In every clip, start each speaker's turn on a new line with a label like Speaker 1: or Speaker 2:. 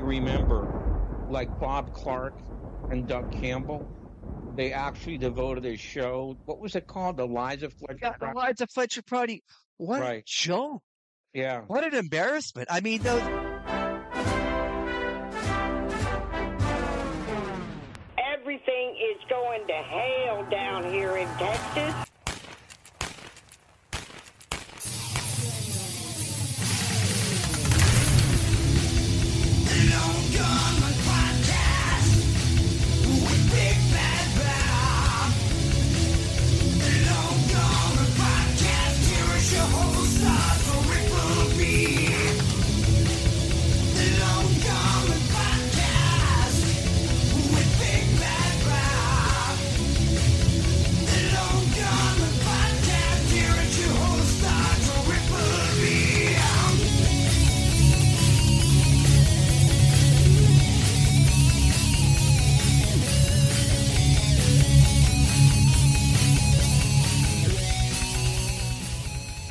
Speaker 1: remember, like Bob Clark and Doug Campbell, they actually devoted a show. What was it called? The Lives of Fletcher
Speaker 2: Yeah, the
Speaker 1: Pratt?
Speaker 2: Lives of Fletcher Party. What a
Speaker 1: Right.
Speaker 2: joke.
Speaker 1: Yeah.
Speaker 2: What an embarrassment. I mean, those.
Speaker 3: Everything is going to hell down here in Texas.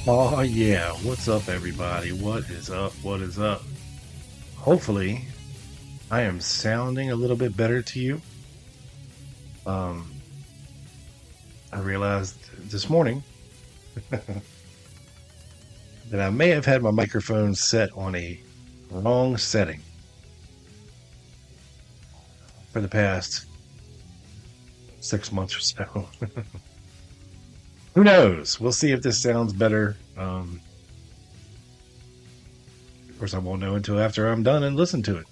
Speaker 4: Oh, yeah. What's up, everybody? What is up? What is up? Hopefully, I am sounding a little bit better to you. I realized this morning that I may have had my microphone set on a wrong setting for the past 6 months or so. Who knows? We'll see if this sounds better. Of course, I won't know until after I'm done and listen to it.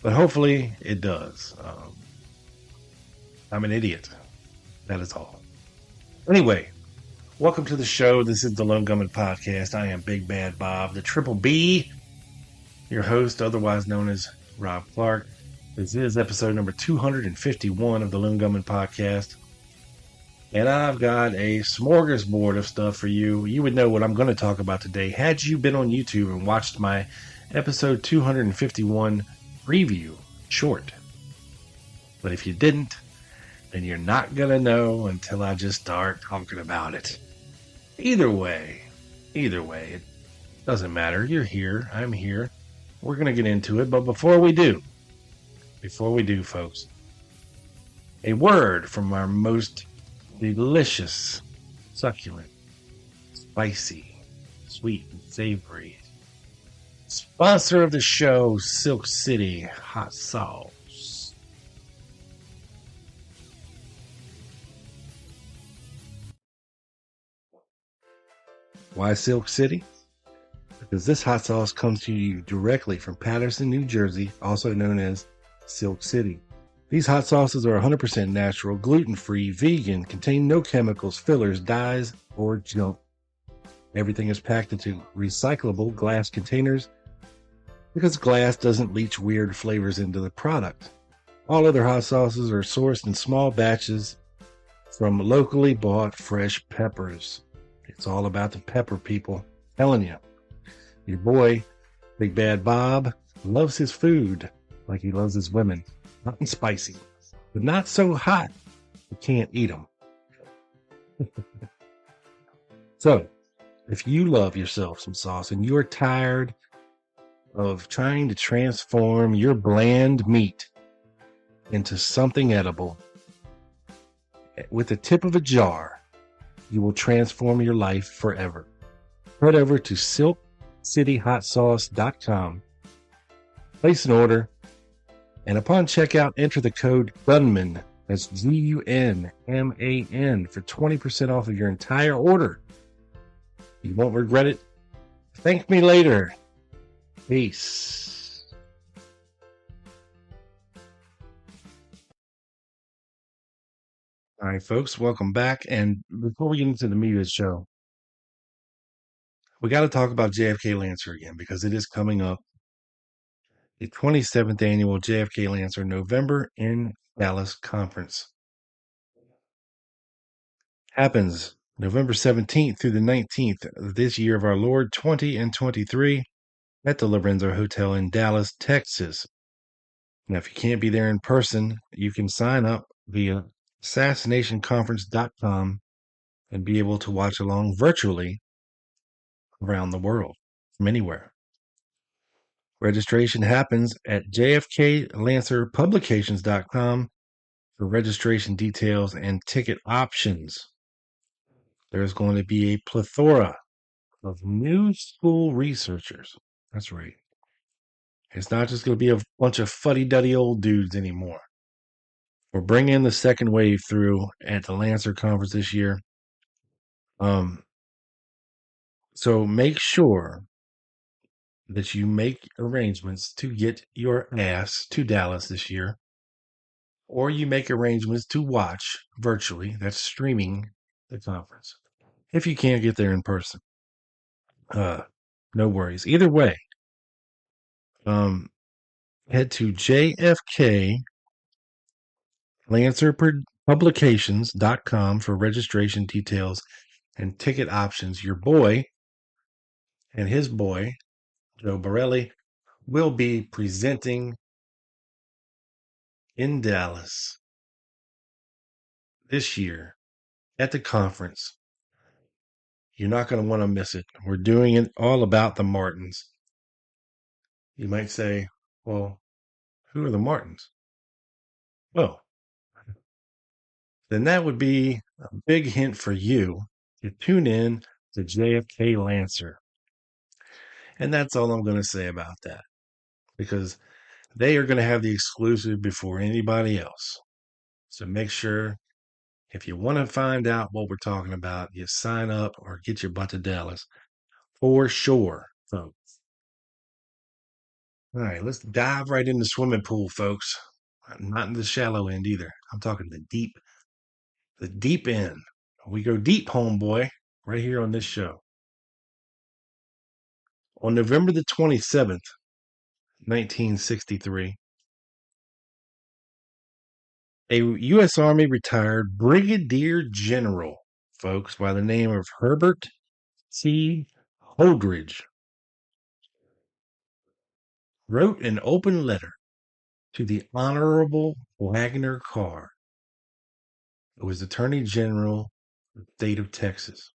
Speaker 4: But hopefully it does. I'm an idiot. That is all. Anyway, welcome to the show. This is the Lone Gunman Podcast. I am Big Bad Bob, the Triple B, your host, otherwise known as Rob Clark. This is episode number 251 of the Lone Gunman Podcast. And I've got a smorgasbord of stuff for you. You would know what I'm going to talk about today had you been on YouTube and watched my episode 251 preview short. But if you didn't, then you're not going to know until I just start talking about it. Either way, it doesn't matter. You're here. I'm here. We're going to get into it. But before we do, folks, a word from our most delicious, succulent, spicy, sweet, and savory sponsor of the show, Silk City Hot Sauce. Why Silk City? Because this hot sauce comes to you directly from Patterson, New Jersey, also known as Silk City. These hot sauces are 100% natural, gluten-free, vegan, contain no chemicals, fillers, dyes, or junk. Everything is packed into recyclable glass containers because glass doesn't leach weird flavors into the product. All other hot sauces are sourced in small batches from locally bought fresh peppers. It's all about the pepper, people. I'm telling you. Your boy, Big Bad Bob, loves his food like he loves his women. Hot and spicy, but not so hot you can't eat them. So, if you love yourself some sauce and you're tired of trying to transform your bland meat into something edible, with the tip of a jar, you will transform your life forever. Head over to silkcityhotsauce.com, place an order, and upon checkout, enter the code GUNMAN, that's GUNMAN, for 20% off of your entire order. You won't regret it. Thank me later. Peace. All right, folks, welcome back. And before we get into the meat of the show, we got to talk about JFK Lancer again because it is coming up. The 27th annual JFK Lancer November in Dallas conference happens November 17th through the 19th of this year of our Lord 20 and 23 at the Lorenzo Hotel in Dallas, Texas. Now, if you can't be there in person, you can sign up via assassinationconference.com and be able to watch along virtually around the world from anywhere. Registration happens at jfklancerpublications.com for registration details and ticket options. There's going to be a plethora of new school researchers. That's right. It's not just going to be a bunch of fuddy-duddy old dudes anymore. We're bringing the second wave through at the Lancer conference this year. So make sure that you make arrangements to get your ass to Dallas this year, or you make arrangements to watch virtually. That's streaming the conference. If you can't get there in person, no worries. Either way, head to JFK Lancer Publications.com for registration details and ticket options. Your boy and his boy, Joe Borelli, will be presenting in Dallas this year at the conference. You're not going to want to miss it. We're doing it all about the Martins. You might say, well, who are the Martins? Well, then that would be a big hint for you to tune in to JFK Lancer. And that's all I'm going to say about that, because they are going to have the exclusive before anybody else. So make sure, if you want to find out what we're talking about, you sign up or get your butt to Dallas for sure, folks. All right, let's dive right in the swimming pool, folks. Not in the shallow end either. I'm talking the deep end. We go deep, homeboy, right here on this show. On November the 27th, 1963, a U.S. Army retired brigadier general, folks, by the name of Herbert C. Holdridge, wrote an open letter to the Honorable Wagner Carr, who was Attorney General of the state of Texas.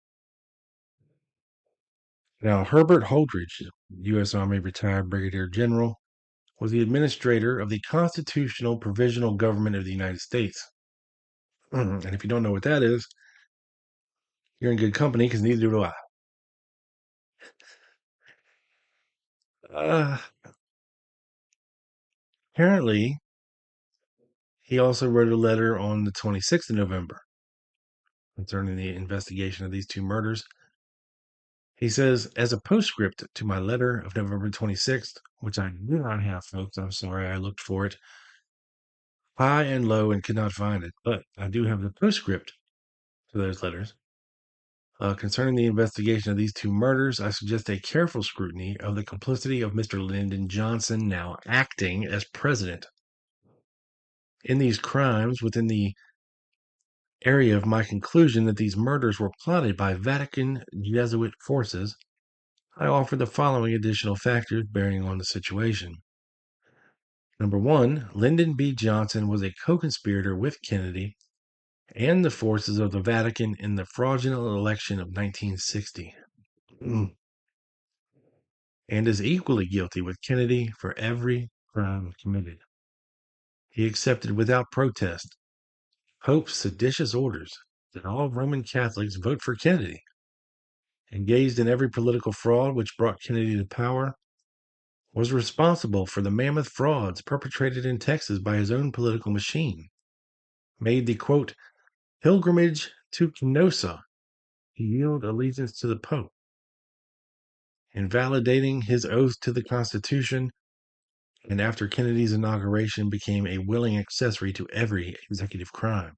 Speaker 4: Now, Herbert Holdridge, U.S. Army retired brigadier general, was the administrator of the Constitutional Provisional Government of the United States. And if you don't know what that is, you're in good company, because neither do I. Apparently, he also wrote a letter on the 26th of November concerning the investigation of these two murders. He says, as a postscript to my letter of November 26th, which I do not have, folks, I'm sorry, I looked for it high and low and could not find it, but I do have the postscript to those letters. Concerning the investigation of these two murders, I suggest a careful scrutiny of the complicity of Mr. Lyndon Johnson, now acting as president, in these crimes within the area of my conclusion that these murders were plotted by Vatican Jesuit forces. I offer the following additional factors bearing on the situation. Number one, Lyndon B. Johnson was a co-conspirator with Kennedy and the forces of the Vatican in the fraudulent election of 1960, and is equally guilty with Kennedy for every crime committed. He accepted without protest Pope's seditious orders that all Roman Catholics vote for Kennedy, engaged in every political fraud which brought Kennedy to power, was responsible for the mammoth frauds perpetrated in Texas by his own political machine, made the, quote, pilgrimage to Kenosha to yield allegiance to the Pope, invalidating his oath to the Constitution, and after Kennedy's inauguration became a willing accessory to every executive crime.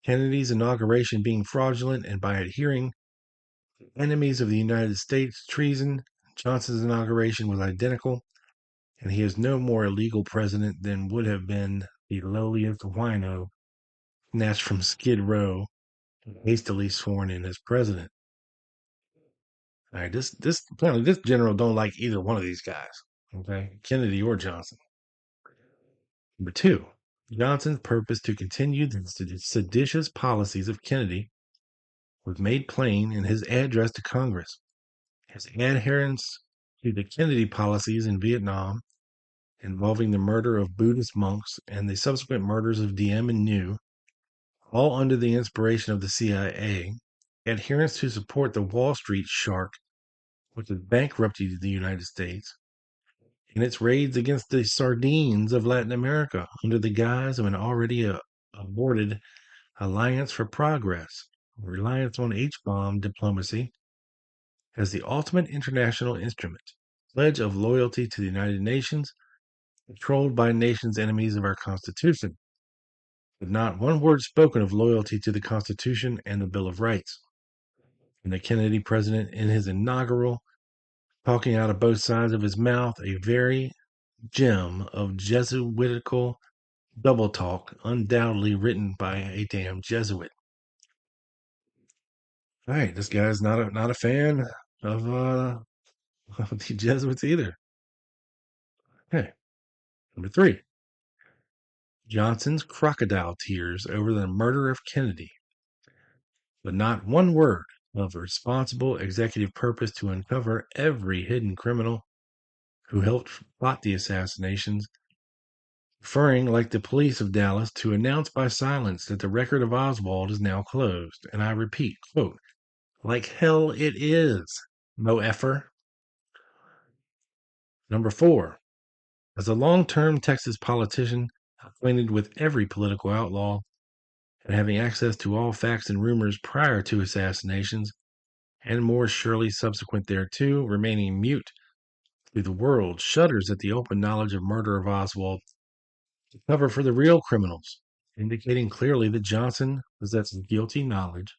Speaker 4: Kennedy's inauguration being fraudulent, and by adhering to enemies of the United States treason, Johnson's inauguration was identical, and he is no more a legal president than would have been the lowliest wino snatched from Skid Row and hastily sworn in as president. All right, this general don't like either one of these guys, okay, Kennedy or Johnson. Number two, Johnson's purpose to continue the seditious policies of Kennedy was made plain in his address to Congress. His adherence to the Kennedy policies in Vietnam involving the murder of Buddhist monks and the subsequent murders of Diem and New, all under the inspiration of the CIA, adherence to support the Wall Street shark, which has bankrupted the United States, in its raids against the sardines of Latin America under the guise of an already aborted Alliance for Progress, reliance on H-bomb diplomacy as the ultimate international instrument, pledge of loyalty to the United Nations, controlled by nations enemies of our Constitution, but not one word spoken of loyalty to the Constitution and the Bill of Rights. And the Kennedy president, in his inaugural, talking out of both sides of his mouth, a very gem of Jesuitical double talk, undoubtedly written by a damn Jesuit. All right, this guy's not a fan of the Jesuits either. Okay, number 3. Johnson's crocodile tears over the murder of Kennedy, but not one word of responsible executive purpose to uncover every hidden criminal who helped plot the assassinations, referring, like the police of Dallas, to announce by silence that the record of Oswald is now closed. And I repeat, quote, like hell it is, no effer. Number 4. As a long-term Texas politician, acquainted with every political outlaw, and having access to all facts and rumors prior to assassinations, and more surely subsequent thereto, remaining mute to the world, shudders at the open knowledge of murder of Oswald, to cover for the real criminals, indicating clearly that Johnson possesses guilty knowledge,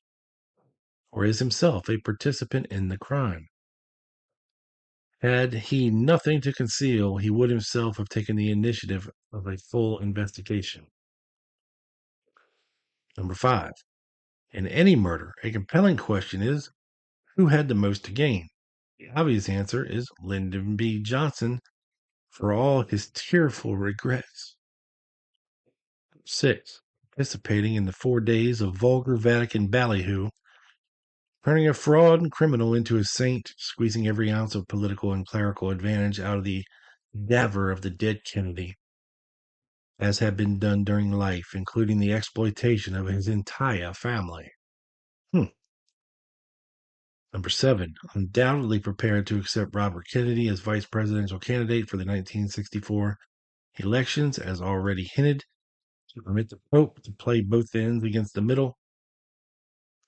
Speaker 4: or is himself a participant in the crime. Had he nothing to conceal, he would himself have taken the initiative of a full investigation. Number 5. In any murder, a compelling question is, who had the most to gain? The obvious answer is Lyndon B. Johnson, for all his tearful regrets. 6. Participating in the 4 days of vulgar Vatican ballyhoo, turning a fraud and criminal into a saint, squeezing every ounce of political and clerical advantage out of the cadaver of the dead Kennedy, as had been done during life, including the exploitation of his entire family. Number 7, undoubtedly prepared to accept Robert Kennedy as vice presidential candidate for the 1964 elections, as already hinted, to permit the Pope to play both ends against the middle.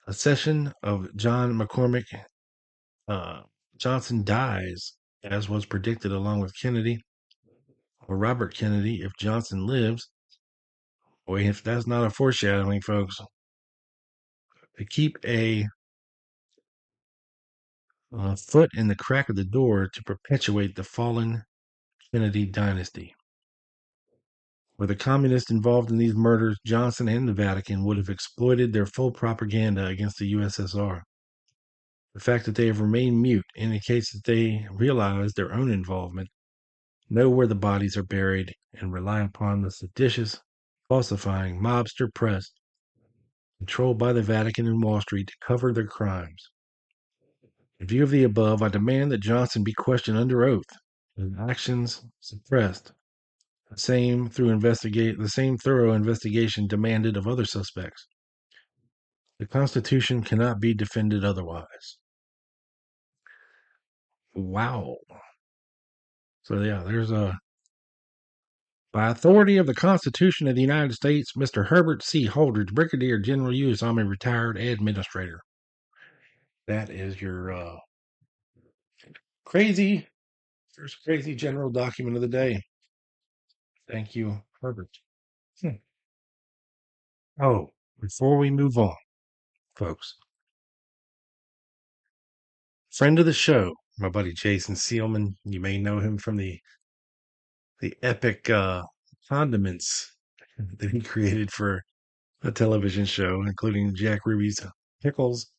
Speaker 4: A session of John McCormick. Johnson dies, as was predicted, along with Kennedy, or Robert Kennedy, if Johnson lives. Boy, if that's not a foreshadowing, folks. To keep a foot in the crack of the door to perpetuate the fallen Kennedy dynasty. Were the communists involved in these murders, Johnson and the Vatican would have exploited their full propaganda against the USSR. The fact that they have remained mute indicates that they realize their own involvement, know where the bodies are buried, and rely upon the seditious, falsifying mobster press controlled by the Vatican and Wall Street to cover their crimes. In view of the above, I demand that Johnson be questioned under oath, his actions suppressed, the same thorough investigation demanded of other suspects. The Constitution cannot be defended otherwise. Wow. So yeah, there's by authority of the Constitution of the United States, Mr. Herbert C. Holdridge, Brigadier General U.S. Army retired administrator. That is your first crazy general document of the day. Thank you, Herbert. Oh, before we move on, folks, friend of the show, my buddy Jason Seelman. You may know him from the epic condiments that he created for a television show, including Jack Ruby's Pickles.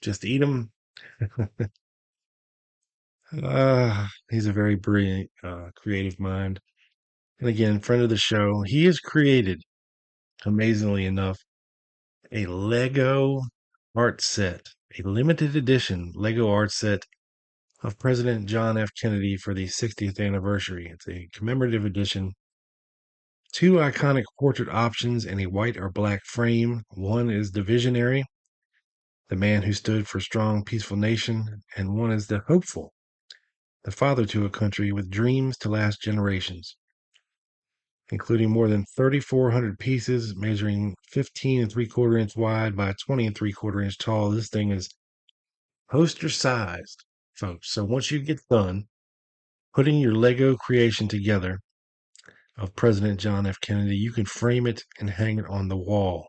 Speaker 4: Just eat them. He's a very brilliant, creative mind. And again, friend of the show. He has created, amazingly enough, a Lego art set, a limited edition Lego art set of President John F. Kennedy for the 60th anniversary. It's a commemorative edition. 2 iconic portrait options in a white or black frame. One is the visionary, the man who stood for a strong, peaceful nation, and one is the hopeful, the father to a country with dreams to last generations, including more than 3,400 pieces measuring 15 3/4 inch wide by 20 3/4 inch tall. This thing is poster sized, folks. So once you get done putting your Lego creation together of President John F. Kennedy, you can frame it and hang it on the wall.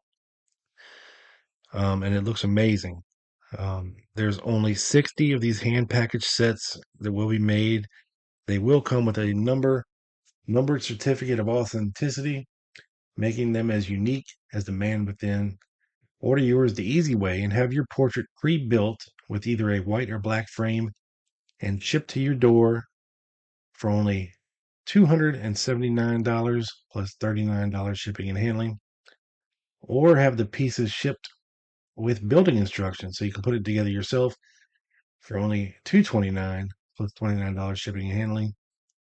Speaker 4: And it looks amazing. There's only 60 of these hand packaged sets that will be made. They will come with a numbered certificate of authenticity, making them as unique as the man within. Order yours the easy way and have your portrait pre-built with either a white or black frame and shipped to your door for only $279 plus $39 shipping and handling, or have the pieces shipped with building instructions so you can put it together yourself for only $229 plus $29 shipping and handling.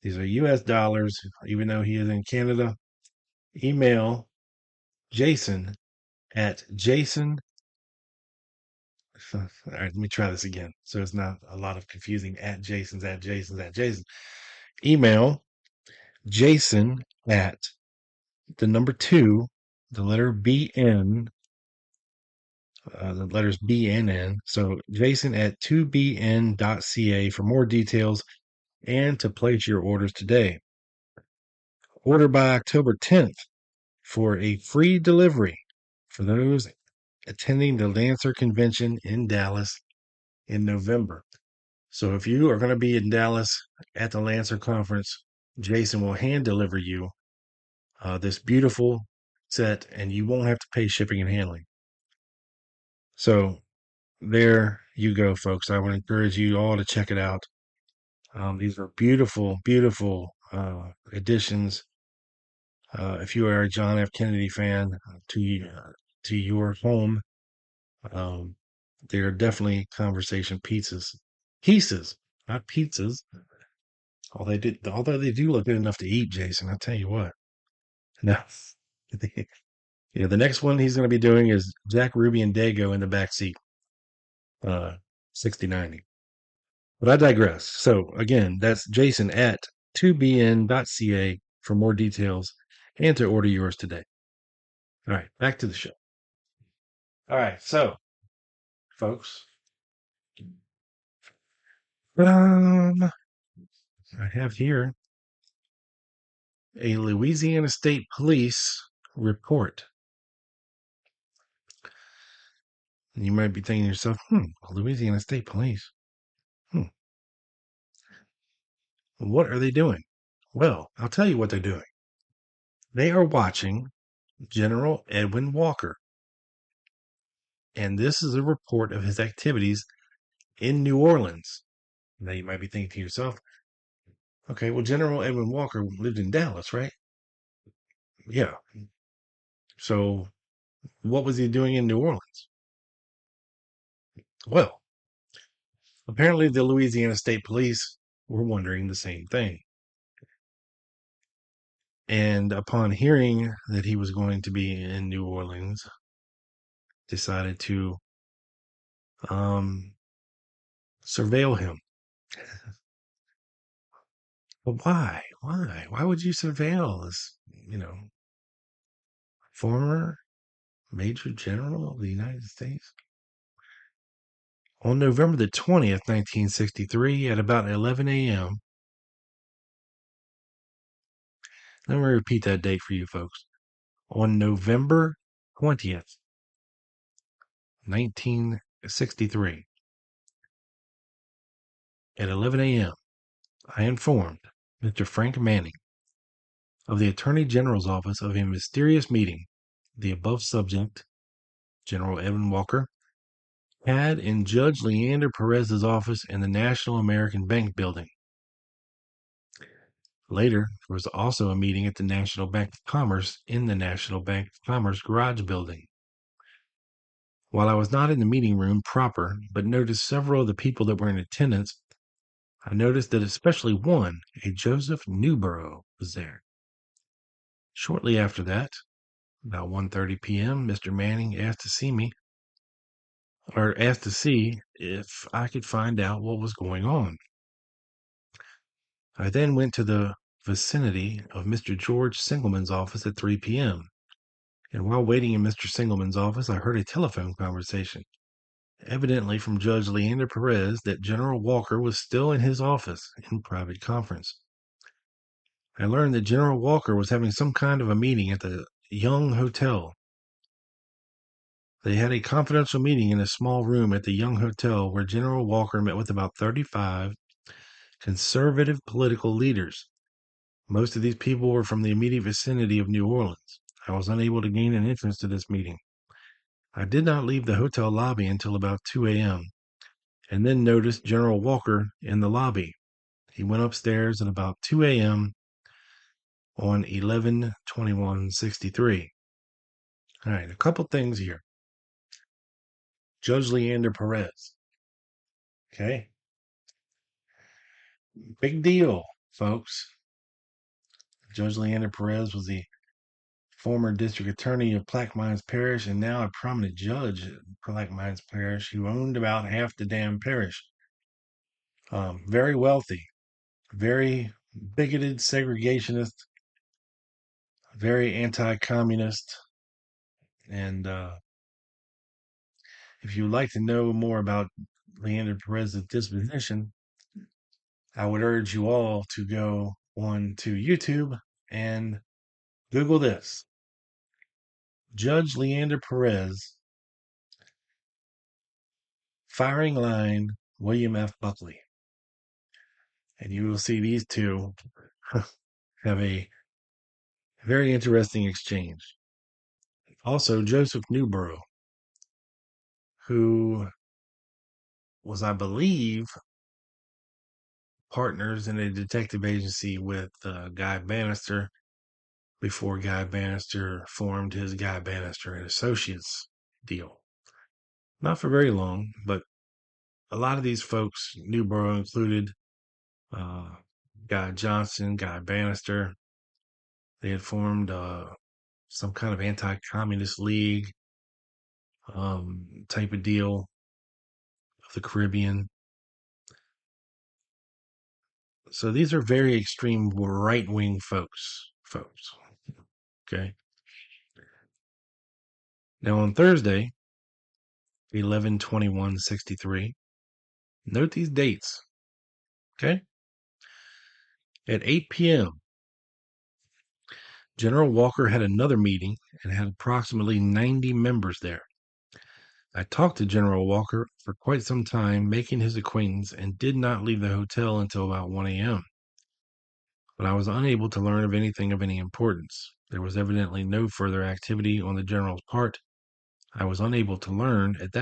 Speaker 4: These are US dollars, even though he is in Canada. Email Jason at Jason. All right, let me try this again so it's not a lot of confusing at Jason's. Email Jason at the number 2, the letter BN, the letters BNN. So Jason at 2bn.ca for more details and to place your orders today. Order by October 10th for a free delivery for those attending the Lancer convention in Dallas in November. So if you are going to be in Dallas at the Lancer conference, Jason will hand deliver you this beautiful set, and you won't have to pay shipping and handling. So there you go, folks. I would encourage you all to check it out. These are beautiful, beautiful additions. If you are a John F. Kennedy fan, to your home, they are definitely conversation pieces, not pizzas. Although they do look good enough to eat, Jason. I'll tell you what. No, the next one he's going to be doing is Jack Ruby and Dago in the back seat, 6090. But I digress. So again, that's Jason at 2bn.ca for more details and to order yours today. All right, back to the show. All right, so folks, I have here a Louisiana State Police report. And you might be thinking to yourself, Louisiana State Police. What are they doing? Well, I'll tell you what they're doing. They are watching General Edwin Walker. And this is a report of his activities in New Orleans. Now you might be thinking to yourself, okay, well, General Edwin Walker lived in Dallas, right? Yeah. So what was he doing in New Orleans? Well, apparently the Louisiana State Police were wondering the same thing. And upon hearing that he was going to be in New Orleans, decided to surveil him. But why? Why would you surveil this, former Major General of the United States? On November the 20th, 1963, at about 11 a.m., let me repeat that date for you folks. On November 20th, 1963, at 11 a.m., I informed Mr. Frank Manning of the Attorney General's office of a mysterious meeting the above subject, General Edwin Walker, had in Judge Leander Perez's office in the National American Bank building. Later, there was also a meeting at the National Bank of Commerce in the National Bank of Commerce garage building. While I was not in the meeting room proper, but noticed several of the people that were in attendance, I noticed that especially one, a Joseph Newborough, was there. Shortly after that, about 1:30 p.m., Mr. Manning asked to see if I could find out what was going on. I then went to the vicinity of Mr. George Singleman's office at 3 p.m., and while waiting in Mr. Singleman's office, I heard a telephone conversation, evidently from Judge Leander Perez, that General Walker was still in his office in private conference. I learned that General Walker was having some kind of a meeting at the Young Hotel. They had a confidential meeting in a small room at the Young Hotel where General Walker met with about 35 conservative political leaders. Most of these people were from the immediate vicinity of New Orleans. I was unable to gain an entrance to this meeting. I did not leave the hotel lobby until about 2 a.m. and then noticed General Walker in the lobby. He went upstairs at about 2 a.m. on 11/21/63. All right, a couple things here. Judge Leander Perez. Okay. Big deal, folks. Judge Leander Perez was the former district attorney of Plaquemines Parish and now a prominent judge at Plaquemines Parish who owned about half the damn parish. Very wealthy, very bigoted, segregationist, very anti-communist. And if you would like to know more about Leander Perez's disposition, I would urge you all to go on to YouTube and Google this. Judge Leander Perez, firing line, William F. Buckley. And you will see these two have a very interesting exchange. Also, Joseph Newborough, who was, I believe, partners in a detective agency with Guy Bannister before Guy Bannister formed his Guy Bannister and Associates deal. Not for very long, but a lot of these folks, Newborough included, Guy Johnson, Guy Bannister, they had formed some kind of anti-communist league type of deal of the Caribbean. So these are very extreme right-wing folks. Okay. Now on Thursday, 11/21/63, note these dates. Okay. At 8 p.m., General Walker had another meeting and had approximately 90 members there. I talked to General Walker for quite some time, making his acquaintance, and did not leave the hotel until about 1 a.m. But I was unable to learn of anything of any importance. There was evidently no further activity on the General's part. I was unable to learn at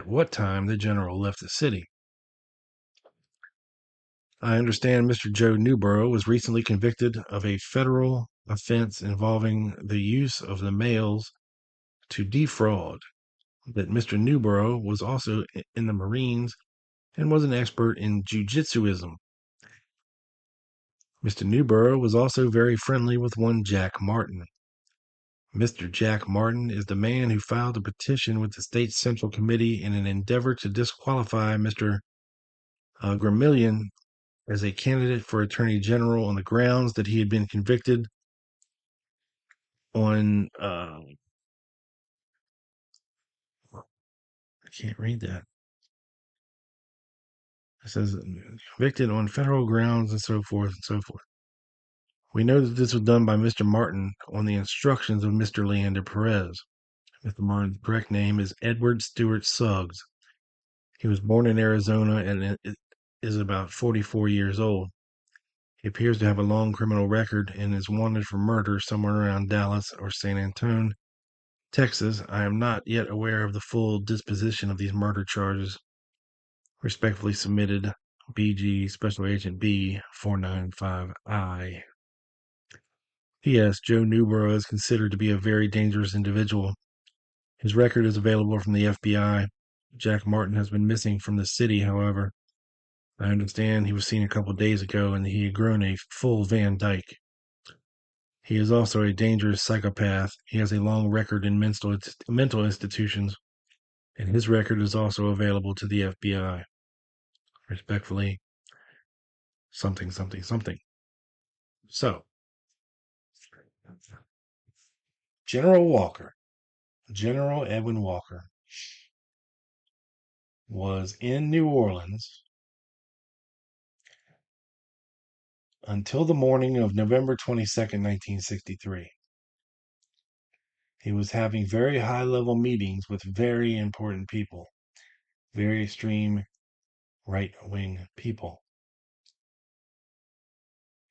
Speaker 4: what time the General left the city. I understand Mr. Joe Newborough was recently convicted of a federal offense involving the use of the mails to defraud, that Mr. Newborough was also in the Marines and was an expert in jujitsuism. Mr. Newborough was also very friendly with one Jack Martin. Mr. Jack Martin is the man who filed a petition with the State Central Committee in an endeavor to disqualify Mr. Gramillion as a candidate for Attorney General on the grounds that he had been convicted on I can't read that. It says convicted on federal grounds and so forth and so forth. We know that this was done by Mr. Martin on the instructions of Mr. Leander Perez. Mr. Martin's correct name is Edward Stewart Suggs. He was born in Arizona and is about 44 years old. He appears to have a long criminal record and is wanted for murder somewhere around Dallas or San Antonio, Texas. I am not yet aware of the full disposition of these murder charges. Respectfully submitted, BG Special Agent B 495I. P.S. Joe Newborough is considered to be a very dangerous individual. His record is available from the FBI. Jack Martin has been missing from the city, however. I understand he was seen a couple days ago and he had grown a full Van Dyke. He is also a dangerous psychopath. He has a long record in mental institutions, and his record is also available to the FBI. Respectfully, something, something, something. So, General Edwin Walker, was in New Orleans until the morning of November 22nd, 1963. He was having very high-level meetings with very important people, very extreme right-wing people.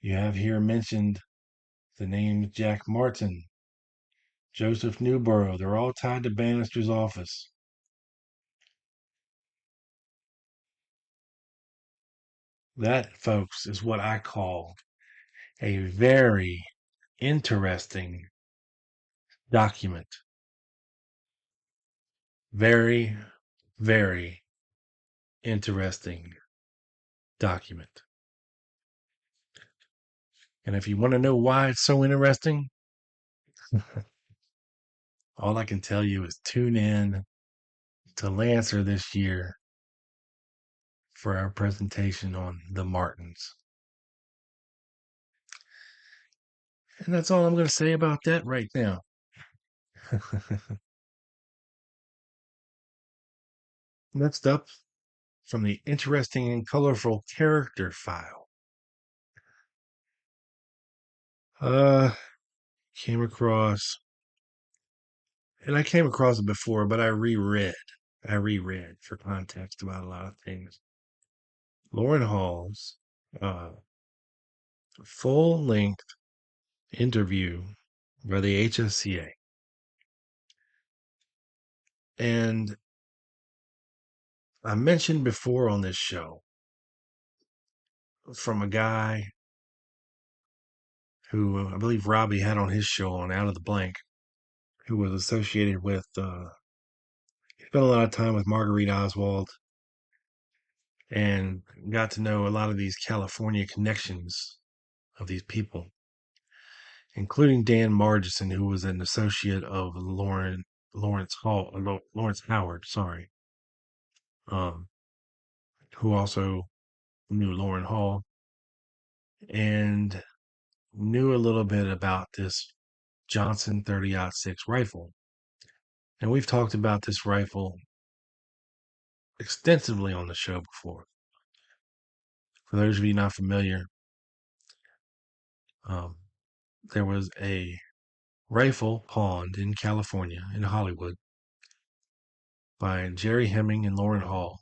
Speaker 4: You have here mentioned the names Jack Martin, Joseph Newborough. They're all tied to Bannister's office. That, folks, is what I call a very interesting document. Very, very interesting document. And if you want to know why it's so interesting, all I can tell you is tune in to Lancer this year for our presentation on the Martins. And that's all I'm going to say about that right now. Next up, from the interesting and colorful character file. Came across, and I came across it before, but I reread for context about a lot of things. Lauren Hall's full-length interview by the HSCA. And I mentioned before on this show from a guy who I believe Robbie had on his show on Out of the Blank, who was associated with, he spent a lot of time with Marguerite Oswald and got to know a lot of these California connections of these people, including Dan Margison, who was an associate of Lawrence Howard, who also knew Lauren Hall and knew a little bit about this Johnson 30-06 rifle. And we've talked about this rifle extensively on the show before. For those of you not familiar, there was a rifle pawned in California, in Hollywood, by Jerry Hemming and Lauren Hall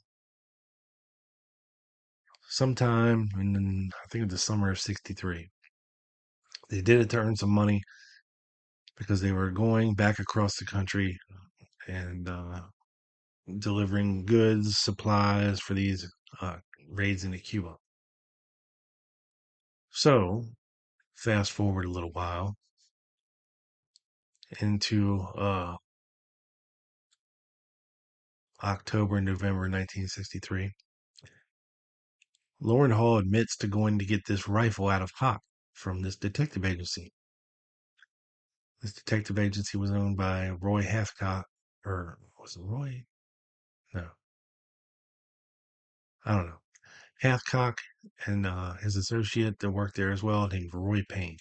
Speaker 4: sometime in, I think, the summer of '63. They did it to earn some money because they were going back across the country and delivering goods, supplies for these raids into Cuba. So, fast forward a little while into October, November 1963. Lauren Hall admits to going to get this rifle out of hock from this detective agency. This detective agency was owned by Roy Hathcock, or was it Roy? No. I don't know. Hathcock and his associate that worked there as well, named Roy Payne.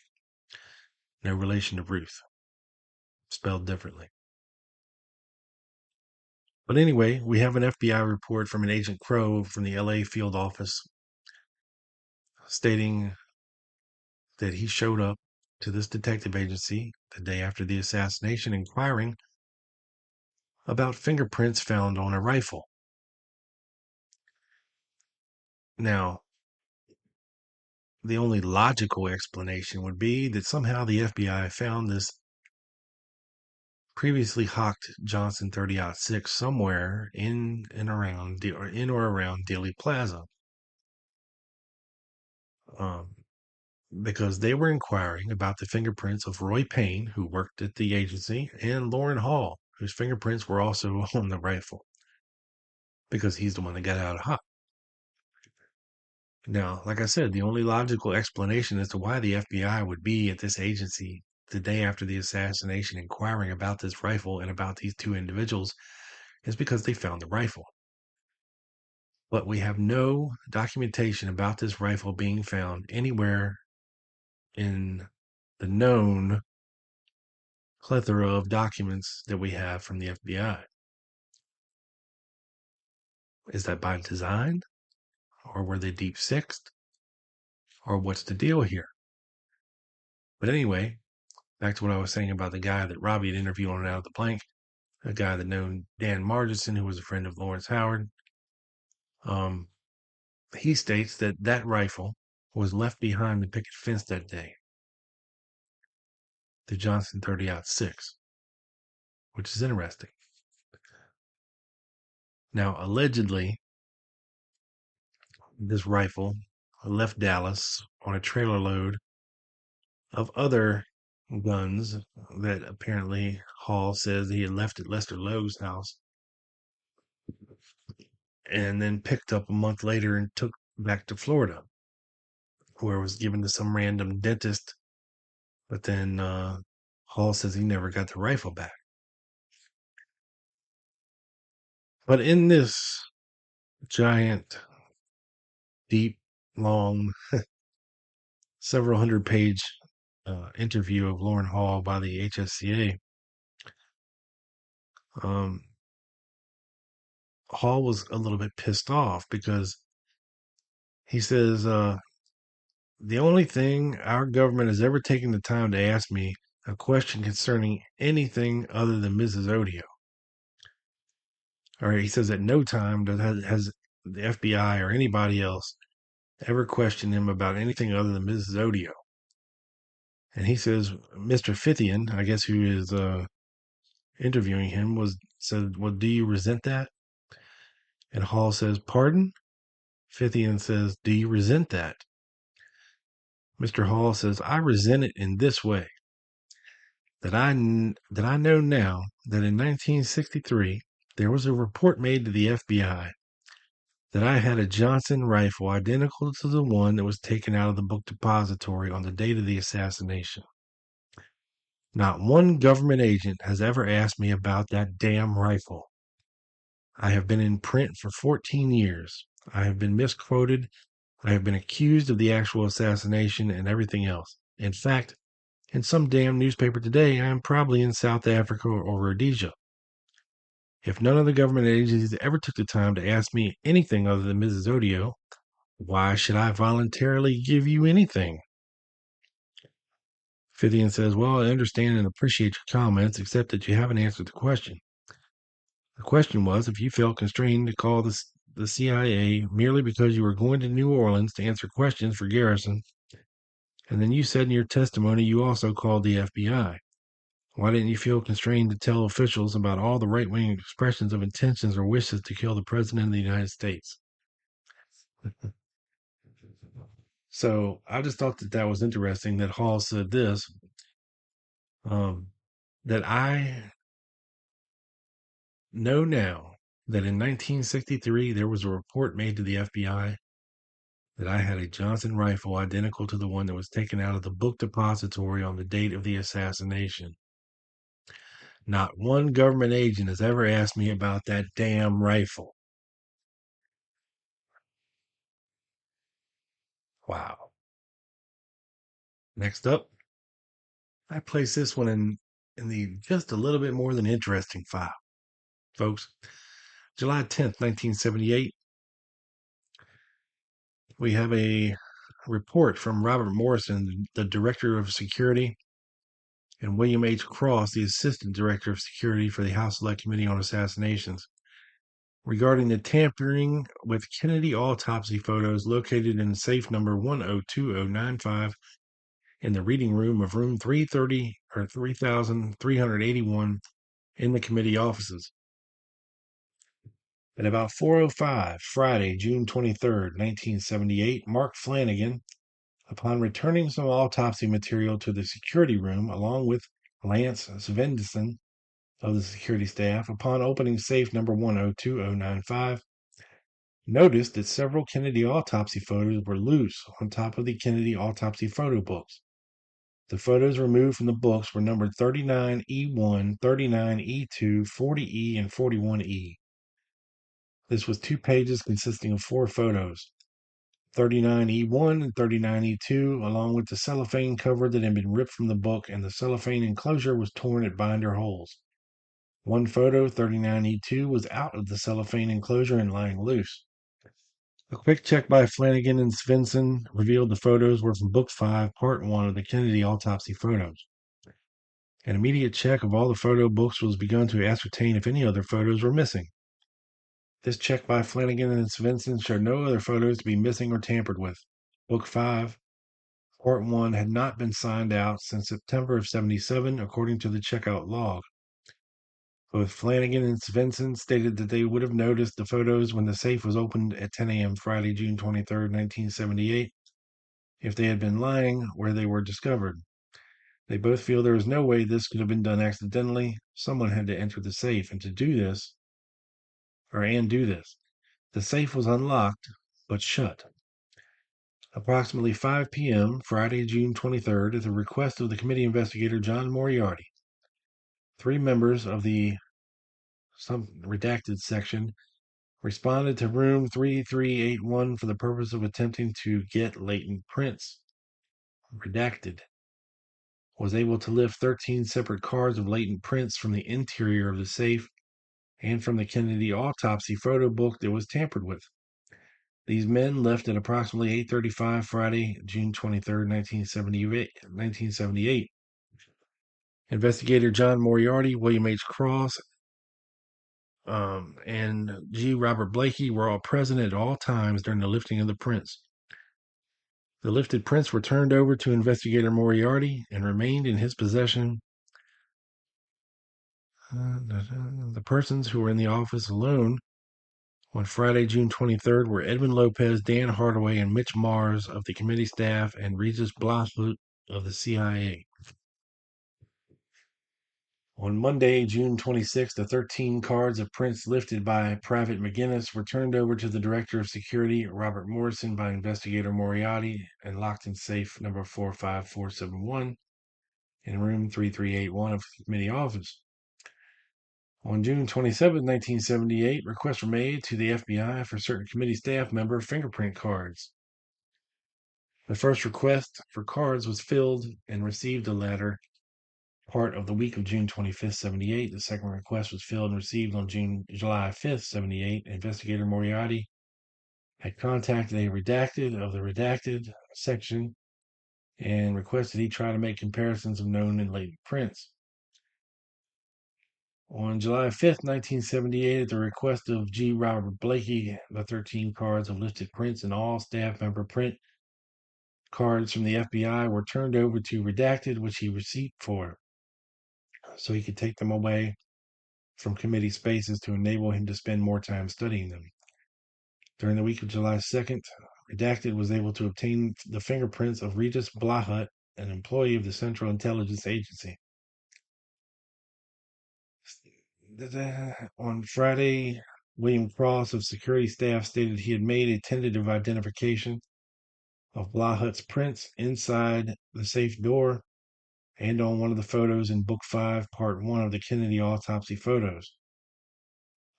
Speaker 4: No relation to Ruth. Spelled differently. But anyway, we have an FBI report from an Agent Crow from the LA field office stating that he showed up to this detective agency the day after the assassination, inquiring about fingerprints found on a rifle. Now, the only logical explanation would be that somehow the FBI found this previously hawked Johnson 30-06 somewhere in or around Dealey Plaza. Because they were inquiring about the fingerprints of Roy Payne, who worked at the agency, and Lauren Hall, whose fingerprints were also on the rifle, because he's the one that got out of hock. Now, like I said, the only logical explanation as to why the FBI would be at this agency the day after the assassination inquiring about this rifle and about these two individuals is because they found the rifle. But we have no documentation about this rifle being found anywhere in the known plethora of documents that we have from the FBI. Is that by design? Or were they deep sixed? Or what's the deal here? But anyway, back to what I was saying about the guy that Robbie had interviewed on Out of the Plank, a guy that known Dan Margison, who was a friend of Lawrence Howard. He states that that rifle was left behind the picket fence that day, the Johnson 30-06, which is interesting. Now, allegedly, this rifle left Dallas on a trailer load of other guns that apparently Hall says he had left at Lester Lowe's house and then picked up a month later and took back to Florida, where it was given to some random dentist. But then Hall says he never got the rifle back. But in this giant, deep, long, several hundred page interview of Lauren Hall by the HSCA, Hall was a little bit pissed off because he says, the only thing our government has ever taken the time to ask me a question concerning anything other than Mrs. Odio. All right, he says at no time has the FBI or anybody else ever questioned him about anything other than Mrs. Odio. And he says, Mr. Fithian, I guess who is interviewing him, said, well, do you resent that? And Hall says, pardon? Fithian says, do you resent that? Mr. Hall says, I resent it in this way, that I know now that in 1963, there was a report made to the FBI that I had a Johnson rifle identical to the one that was taken out of the book depository on the date of the assassination. Not one government agent has ever asked me about that damn rifle. I have been in print for 14 years. I have been misquoted. I have been accused of the actual assassination and everything else. In fact, in some damn newspaper today, I am probably in South Africa or Rhodesia. If none of the government agencies ever took the time to ask me anything other than Mrs. Odio, why should I voluntarily give you anything? Fithian says, well, I understand and appreciate your comments, except that you haven't answered the question. The question was if you felt constrained to call the CIA merely because you were going to New Orleans to answer questions for Garrison, and then you said in your testimony you also called the FBI. Why didn't you feel constrained to tell officials about all the right-wing expressions of intentions or wishes to kill the President of the United States? So I just thought that was interesting that Hall said this, that I know now that in 1963 there was a report made to the FBI that I had a Johnson rifle identical to the one that was taken out of the book depository on the date of the assassination. Not one government agent has ever asked me about that damn rifle. Wow. Next up, I place this one in the just a little bit more than interesting file. Folks, July 10th, 1978, we have a report from Robert Morrison, the Director of Security, and William H. Cross, the Assistant Director of Security for the House Select Committee on Assassinations, regarding the tampering with Kennedy autopsy photos located in safe number 102095 in the reading room of room 330 or 3381 in the committee offices. At about 4:05 Friday, June 23rd, 1978, Mark Flanagan, upon returning some autopsy material to the security room along with Lance Svendsen of the security staff, upon opening safe number 102095, noticed that several Kennedy autopsy photos were loose on top of the Kennedy autopsy photo books. The photos removed from the books were numbered 39E1, 39E2, 40E, and 41E. This was 2 pages consisting of 4 photos. 39E1 and 39E2, along with the cellophane cover that had been ripped from the book, and the cellophane enclosure was torn at binder holes. One photo, 39E2, was out of the cellophane enclosure and lying loose. A quick check by Flanagan and Svensson revealed the photos were from Book 5, Part 1 of the Kennedy autopsy photos. An immediate check of all the photo books was begun to ascertain if any other photos were missing. This check by Flanagan and Svensson showed no other photos to be missing or tampered with. Book 5, Part 1 had not been signed out since September of 77, according to the checkout log. Both Flanagan and Svensson stated that they would have noticed the photos when the safe was opened at 10 a.m. Friday, June 23, 1978, if they had been lying where they were discovered. They both feel there is no way this could have been done accidentally. Someone had to enter the safe and do this. The safe was unlocked, but shut. Approximately 5 p.m., Friday, June 23rd, at the request of the committee investigator John Moriarty, 3 members of the redacted section responded to room 3381 for the purpose of attempting to get latent prints. Redacted was able to lift 13 separate cards of latent prints from the interior of the safe and from the Kennedy autopsy photo book that was tampered with. These men left at approximately 8:35 Friday, June 23, 1978. Investigator John Moriarty, William H. Cross, and G. Robert Blakey were all present at all times during the lifting of the prints. The lifted prints were turned over to Investigator Moriarty and remained in his possession. The persons who were in the office alone on Friday, June 23rd were Edwin Lopez, Dan Hardaway, and Mitch Mars of the committee staff, and Regis Blahut of the CIA. On Monday, June 26th, the 13 cards of prints lifted by Private McGinnis were turned over to the Director of Security, Robert Morrison, by Investigator Moriarty and locked in safe number 45471 in room 3381 of the committee office. On June 27, 1978, requests were made to the FBI for certain committee staff member fingerprint cards. The first request for cards was filled and received the latter part of the week of June 25th, 78. The second request was filled and received on July 5th, 78. Investigator Moriarty had contacted a redacted of the redacted section and requested he try to make comparisons of known and latent prints. On July 5th, 1978, at the request of G. Robert Blakey, the 13 cards of listed prints and all staff member print cards from the FBI were turned over to redacted, which he received for, so he could take them away from committee spaces to enable him to spend more time studying them. During the week of July 2nd, redacted was able to obtain the fingerprints of Regis Blahut, an employee of the Central Intelligence Agency. On Friday, William Cross of security staff stated he had made a tentative identification of Blahut's prints inside the safe door and on one of the photos in Book 5, Part 1 of the Kennedy autopsy photos.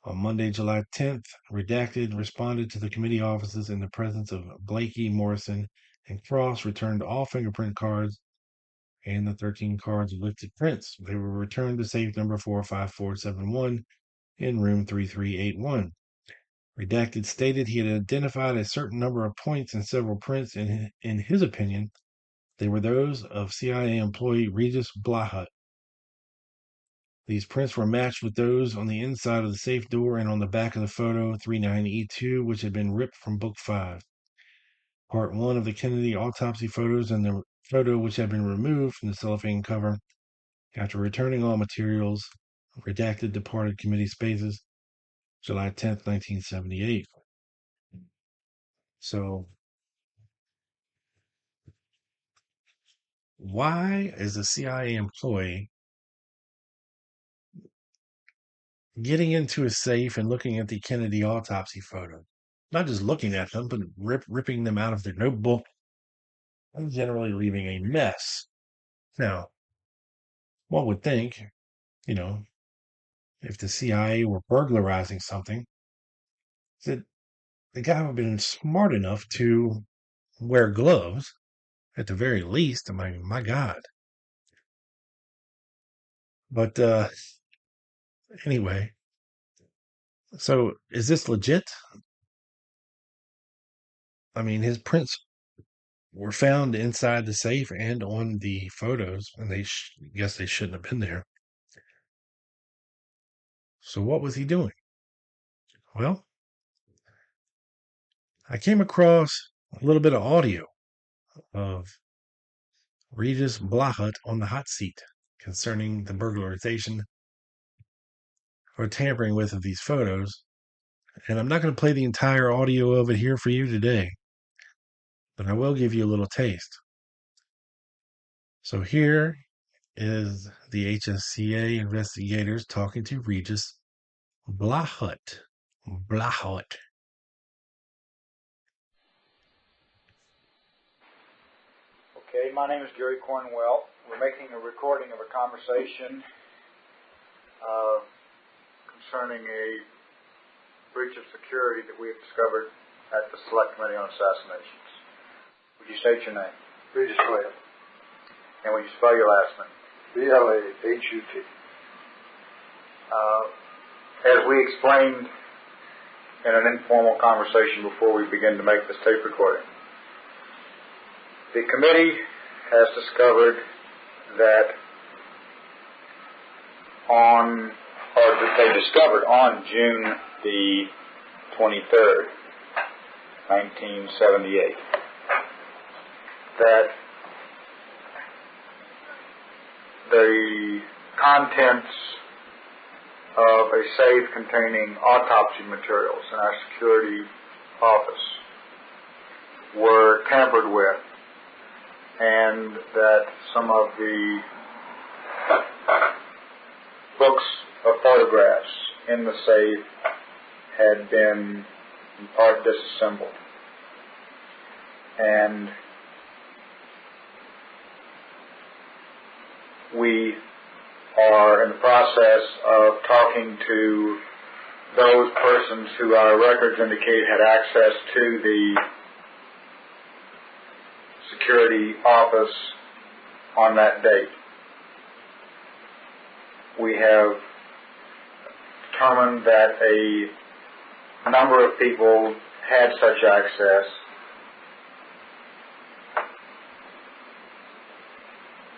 Speaker 4: On Monday, July 10th, redacted responded to the committee offices in the presence of Blakey, Morrison, and Cross, returned all fingerprint cards and the 13 cards of lifted prints. They were returned to safe number 45471 in room 3381. Redacted stated he had identified a certain number of points in several prints, and in his opinion, they were those of CIA employee Regis Blahut. These prints were matched with those on the inside of the safe door and on the back of the photo 39E2, which had been ripped from Book 5. Part 1 of the Kennedy autopsy photos and the photo which had been removed from the cellophane cover. After returning all materials, redacted departed committee spaces July 10th, 1978. So, why is a CIA employee getting into a safe and looking at the Kennedy autopsy photo? not just looking at them, but ripping them out of their notebook and generally leaving a mess. Now, one would think, you know, if the CIA were burglarizing something, that the guy would have been smart enough to wear gloves at the very least. I mean, my God. But anyway, so is this legit? I mean, his prints were found inside the safe and on the photos, and they guess they shouldn't have been there. So what was he doing? Well, I came across a little bit of audio of Regis Blahut on the hot seat concerning the burglarization or tampering with of these photos. And I'm not going to play the entire audio of it here for you today, but I will give you a little taste. So here is the HSCA investigators talking to Regis Blahut. Blahut.
Speaker 5: Okay, my name is Gary Cornwell. We're making a recording of a conversation concerning a breach of security that we have discovered at the Select Committee on Assassinations. Would you state your name?
Speaker 6: Regis Blahut.
Speaker 5: And would you spell your last name?
Speaker 6: B-L-A-H-U-T.
Speaker 5: As we explained in an informal conversation before we begin to make this tape recording, the committee has discovered that they discovered on June the 23rd, 1978, that the contents of a safe containing autopsy materials in our security office were tampered with, and that some of the books of photographs in the safe had been in part disassembled. And we are in the process of talking to those persons who our records indicate had access to the security office on that date. We have determined that a number of people had such access,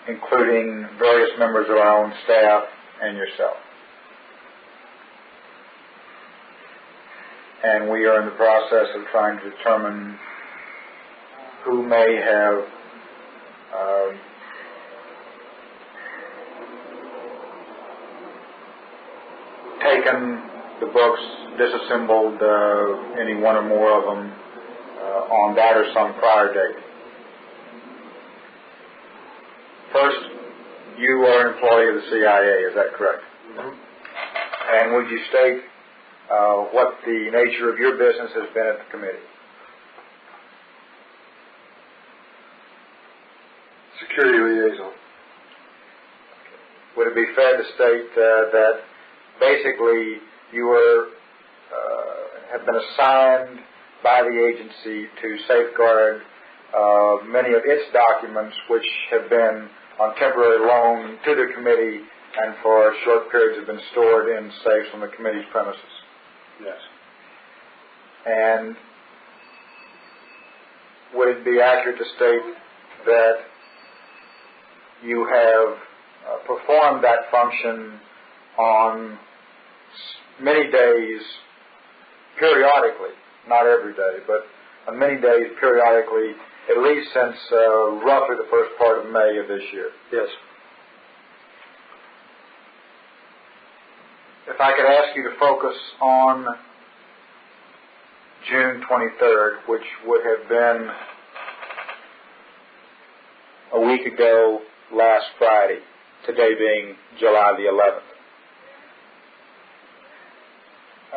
Speaker 5: including various members of our own staff and yourself. And we are in the process of trying to determine who may have taken the books, disassembled any one or more of them on that or some prior date. First, you are an employee of the CIA, is that correct? Mm-hmm. And would you state what the nature of your business has been at the committee?
Speaker 6: Security liaison.
Speaker 5: Would it be fair to state that basically you were have been assigned by the agency to safeguard many of its documents, which have been on temporary loan to the committee and for short periods have been stored in safes on the committee's premises?
Speaker 6: Yes.
Speaker 5: And would it be accurate to state that you have performed that function on many days periodically, not every day, but on many days periodically, at least since roughly the first part of May of this year?
Speaker 6: Yes.
Speaker 5: If I could ask you to focus on June 23rd, which would have been a week ago last Friday, today being July the 11th.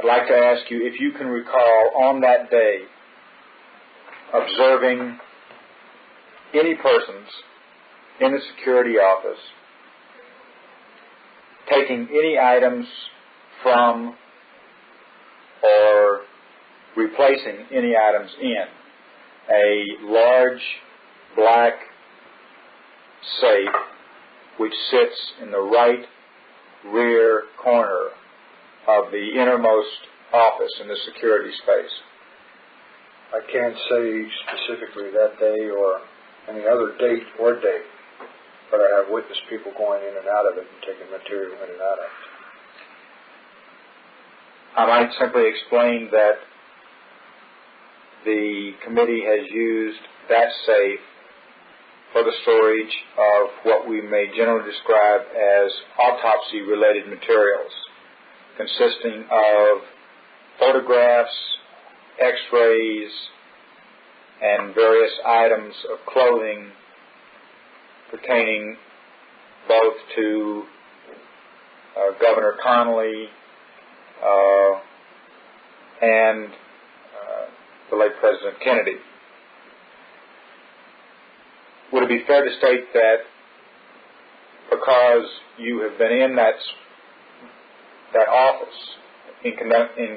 Speaker 5: I'd like to ask you if you can recall on that day observing any persons in the security office taking any items from or replacing any items in a large black safe which sits in the right rear corner of the innermost office in the security space.
Speaker 6: I can't say specifically that day or any other date or date, but I have witnessed people going in and out of it and taking material in and out of it.
Speaker 5: I might simply explain that the committee has used that safe for the storage of what we may generally describe as autopsy-related materials, consisting of photographs, x-rays, and various items of clothing pertaining both to Governor Connolly and the late President Kennedy. Would it be fair to state that because you have been in that office in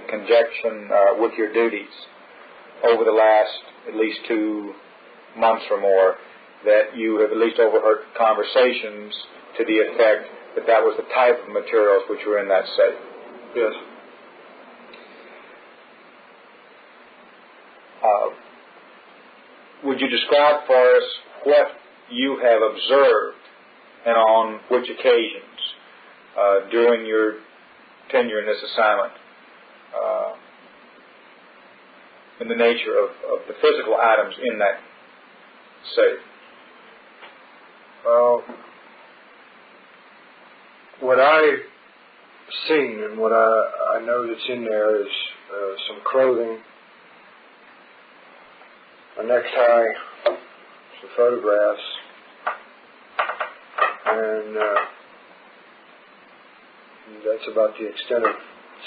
Speaker 5: conjunction with your duties over the last at least 2 months or more, that you have at least overheard conversations to the effect that that was the type of materials which were in that safe?
Speaker 6: Yes.
Speaker 5: Would you describe for us what you have observed and on which occasions during your tenure in this assignment in the nature of the physical items in that safe?
Speaker 6: Well, what I've seen and what I know that's in there is some clothing, a necktie, some photographs, and that's about the extent of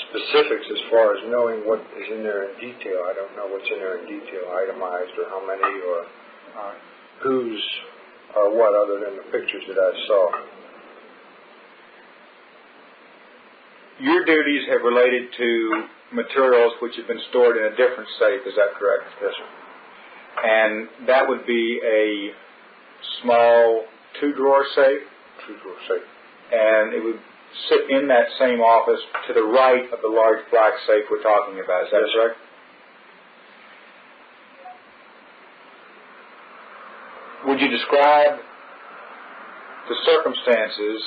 Speaker 6: specifics as far as knowing what is in there in detail. I don't know what's in there in detail, itemized, or how many, or whose or what, other than the pictures that I saw.
Speaker 5: Your duties have related to materials which have been stored in a different safe, is that correct?
Speaker 6: Yes, sir.
Speaker 5: And that would be a small 2-drawer safe?
Speaker 6: 2-drawer safe.
Speaker 5: And it would sit in that same office to the right of the large black safe we're talking about, is that correct? Would you describe the circumstances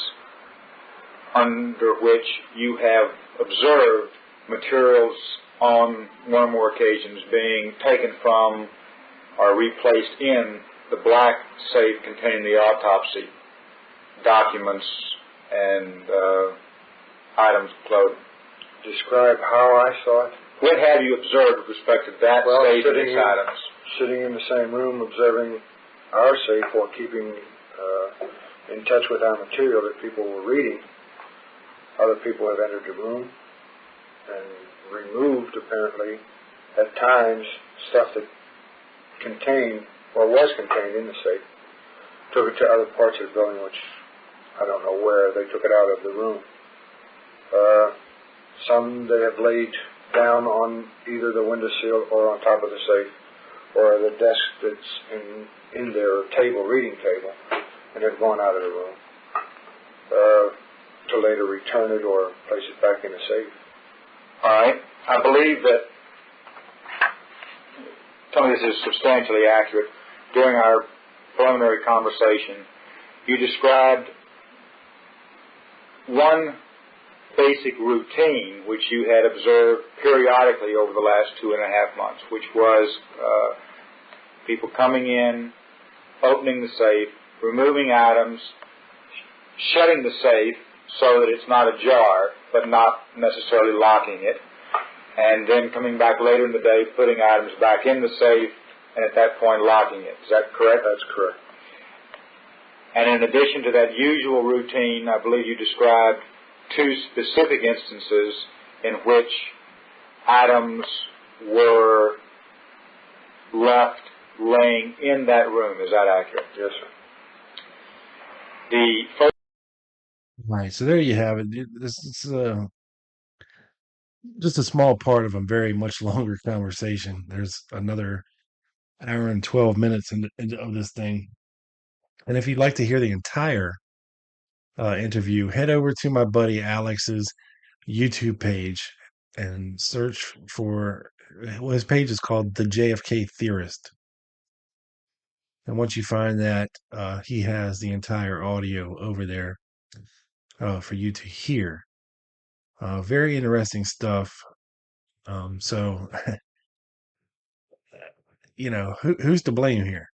Speaker 5: under which you have observed materials on one or more occasions being taken from or replaced in the black safe containing the autopsy documents and items of clothing?
Speaker 6: Describe how I saw it?
Speaker 5: What have you observed with respect to that safe and its items?
Speaker 6: Sitting in the same room, observing our safe while keeping in touch with our material that people were reading. Other people have entered the room and removed, apparently, at times, stuff that contained or was contained in the safe. Took it to other parts of the building, which I don't know where. They took it out of the room. Some they have laid down on either the windowsill or on top of the safe, or the desk that's in their table, reading table, and have gone out of the room to later return it or place it back in the safe.
Speaker 5: All right. I believe that, tell me this is substantially accurate, during our preliminary conversation, you described one basic routine which you had observed periodically over the last 2.5 months, which was people coming in, opening the safe, removing items, shutting the safe so that it's not ajar, but not necessarily locking it, and then coming back later in the day, putting items back in the safe, and at that point locking it. Is that correct?
Speaker 6: That's correct.
Speaker 5: And in addition to that usual routine, I believe you described 2 specific instances in which items were left laying in that room. Is that accurate?
Speaker 6: Yes, sir.
Speaker 5: The photo
Speaker 4: Right. So there you have it. This is just a small part of a very much longer conversation. There's another hour and 12 minutes of this thing. And if you'd like to hear the entire interview, head over to my buddy Alex's YouTube page and search for, well, his page is called The JFK Theorist. And once you find that, he has the entire audio over there for you to hear. Very interesting stuff. So, who's to blame here?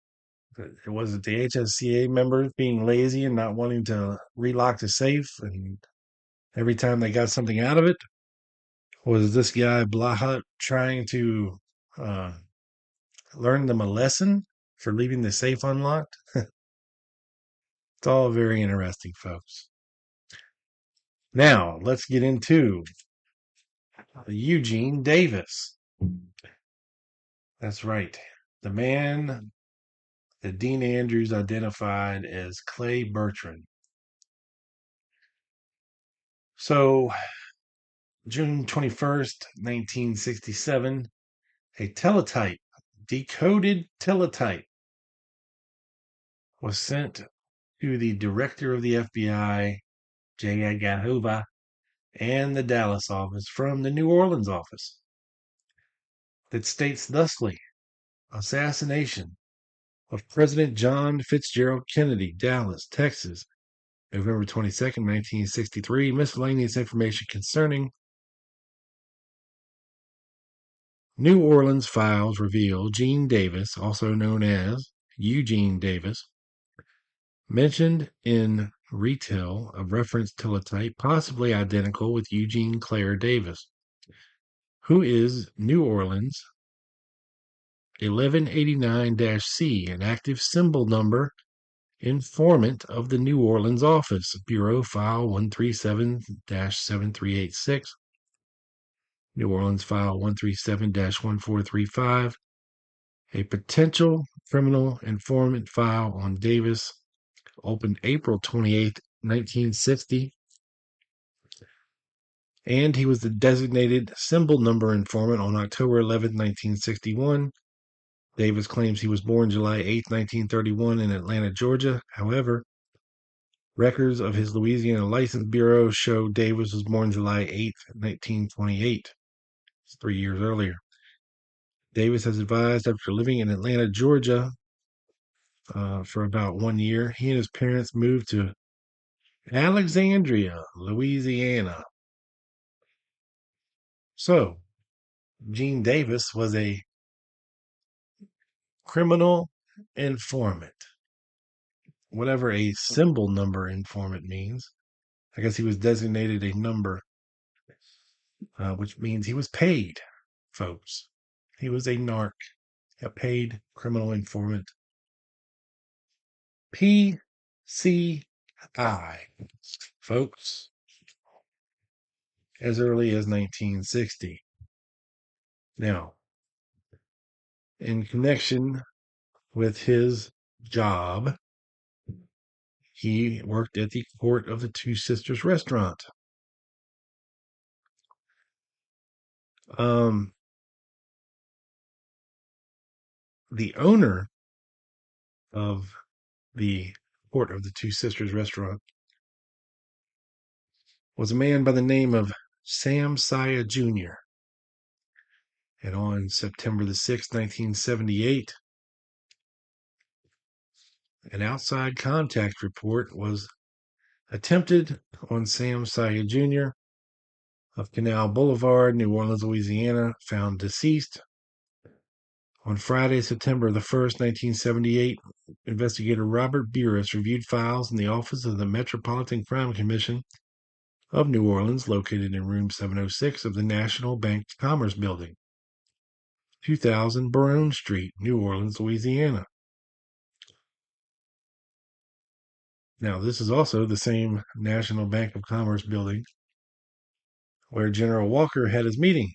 Speaker 4: Was it the HSCA members being lazy and not wanting to relock the safe? And every time they got something out of it, was this guy Blahat trying to learn them a lesson for leaving the safe unlocked? It's all very interesting, folks. Now, let's get into Eugene Davis. That's right. The man that Dean Andrews identified as Clay Bertrand. So, June 21st, 1967, a teletype, decoded teletype, was sent to the director of the FBI, J. Edgar Hoover, and the Dallas office from the New Orleans office. That states thusly: assassination of President John Fitzgerald Kennedy, Dallas, Texas, November 22nd, 1963. Miscellaneous information concerning New Orleans files reveal Gene Davis, also known as Eugene Davis, mentioned in retell of reference teletype possibly identical with Eugene Clare Davis, who is New Orleans 1189-C, an active symbol number informant of the New Orleans office, Bureau File 137-7386, New Orleans File 137-1435, a potential criminal informant file on Davis, opened April 28, 1960, and he was the designated symbol number informant on October 11, 1961. Davis claims he was born July 8, 1931 in Atlanta, Georgia. However, records of his Louisiana License Bureau show Davis was born July 8, 1928. It's 3 years earlier. Davis has advised after living in Atlanta, Georgia for about 1 year, he and his parents moved to Alexandria, Louisiana. So, Gene Davis was a criminal informant, whatever a symbol number informant means. I guess he was designated a number, which means he was paid, folks. He was a narc, a paid criminal informant. PCI, folks, as early as 1960. Now, in connection with his job, he worked at the Court of the Two Sisters restaurant. The owner of the Court of the Two Sisters restaurant was a man by the name of Sam Saya Jr. And on September the 6th, 1978, an outside contact report was attempted on Sam Saya Jr. of Canal Boulevard, New Orleans, Louisiana, found deceased. On Friday, September the 1st, 1978, investigator Robert Burris reviewed files in the office of the Metropolitan Crime Commission of New Orleans, located in room 706 of the National Bank Commerce Building, 2000 Baronne Street, New Orleans, Louisiana. Now, this is also the same National Bank of Commerce building where General Walker had his meeting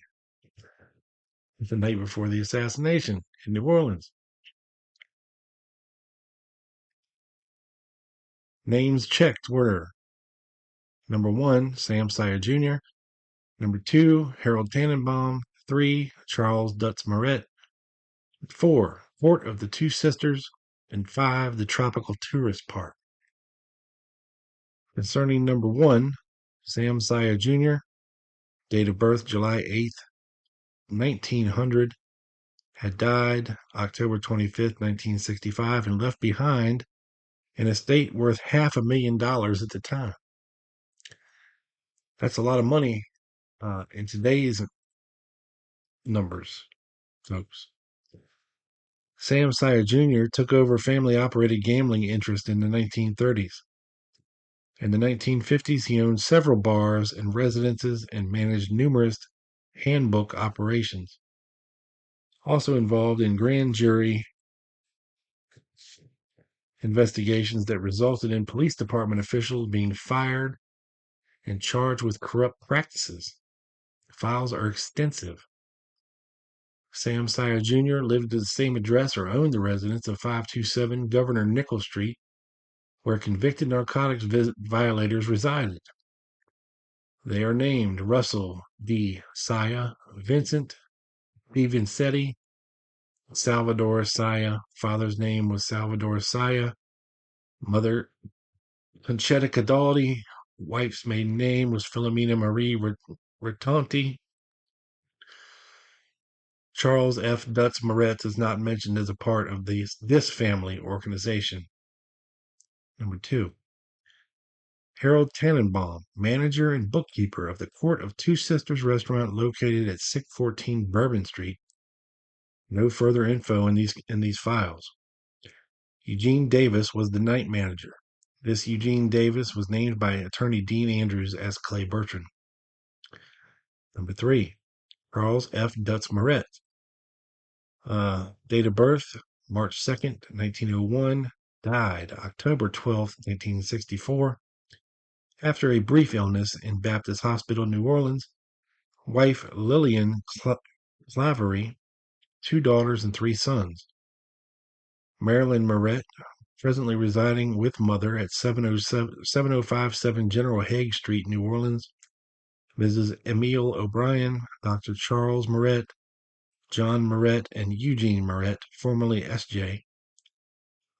Speaker 4: the night before the assassination in New Orleans. Names checked were number 1, Sam Sire Jr., number 2, Harold Tannenbaum, 3, Charles Dutz Moret, 4, Fort of the Two Sisters, and 5, the Tropical Tourist Park. Concerning number 1, Sam Sire Jr., date of birth July 8th, 1900, had died October 25th, 1965, and left behind an estate worth $500,000 at the time. That's a lot of money in today's numbers, folks. Sam Sire Jr. took over family-operated gambling interest in the 1930s. In the 1950s, he owned several bars and residences and managed numerous handbook operations. Also involved in grand jury investigations that resulted in police department officials being fired and charged with corrupt practices. The files are extensive. Sam Sire Jr. lived at the same address or owned the residence of 527 Governor Nichols Street, where convicted narcotics violators resided. They are named Russell D. Saya, Vincent D. Vincetti, Salvador Saya. Father's name was Salvador Saya. Mother, Conchetta Cadaldi. Wife's maiden name was Philomena Marie Retanti. Charles F. Dutz Moret is not mentioned as a part of this family organization. Number 2. Harold Tannenbaum, manager and bookkeeper of the Court of Two Sisters restaurant located at 614 Bourbon Street. No further info in these files. Eugene Davis was the night manager. This Eugene Davis was named by attorney Dean Andrews as Clay Bertrand. Number 3. Charles F. Dutz Moret. Date of birth, March 2nd, 1901. Died October 12th, 1964. After a brief illness in Baptist Hospital, New Orleans. Wife Lillian Clavery. 2 daughters and 3 sons. Marilyn Moret, presently residing with mother at 7057 General Haig Street, New Orleans. Mrs. Emile O'Brien, Dr. Charles Moret, John Moret, and Eugene Moret, formerly S.J.,